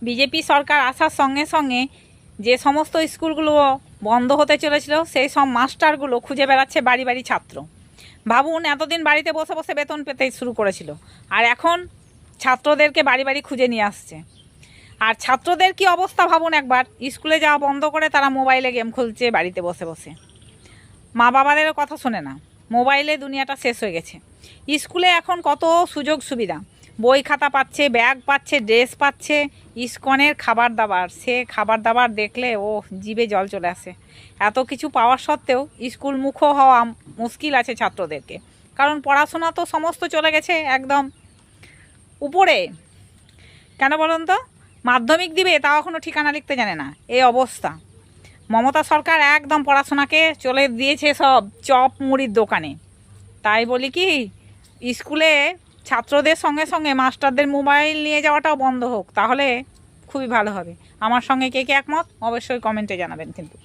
BJP সরকার আসার সঙ্গে সঙ্গে যে সমস্ত স্কুলগুলো বন্ধ হতে চলেছিল সেই সব মাস্টারগুলো খুঁজে বেড়াচ্ছে বাড়ি বাড়ি ছাত্র। ভাবুন, এতদিন বাড়িতে বসে বসে বেতন পেতে শুরু করেছিল, আর এখন ছাত্রদেরকে বাড়ি বাড়ি খুঁজে নিয়ে আসছে। আর ছাত্রদের কি অবস্থা ভাবুন একবার, স্কুলে যাওয়া বন্ধ করে তারা মোবাইলে গেম খেলছে বাড়িতে বসে বসে। মা বাবাদেরও কথা শোনে না, মোবাইলে দুনিয়াটা শেষ হয়ে গেছে। স্কুলে এখন কত সুযোগ সুবিধা, বই খাতা পাচ্ছে, ব্যাগ পাচ্ছে, ড্রেস পাচ্ছে, ইস্কনের খাবার দাবার, সে খাবার দাবার দেখলে ও জিভে জল চলে আসে। এত কিছু পাওয়ার সত্ত্বেও স্কুল মুখ হওয়া মুশকিল আছে ছাত্রদেরকে, কারণ পড়াশোনা তো সমস্ত চলে গেছে একদম উপরে। কেন বলুন তো, মাধ্যমিক দিবে তাও এখনও ঠিকানা লিখতে জানে না, এই অবস্থা। মমতা সরকার একদম পড়াশোনাকে চলে দিয়েছে সব চপ মুড়ির দোকানে। তাই বলি কি, স্কুলে ছাত্রদের সঙ্গে সঙ্গে মাস্টারদের মোবাইল নিয়ে যাওয়াটাও বন্ধ হোক, তাহলে খুবই ভালো হবে। আমার সঙ্গে কে কে একমত অবশ্যই কমেন্টে জানাবেন কিন্তু।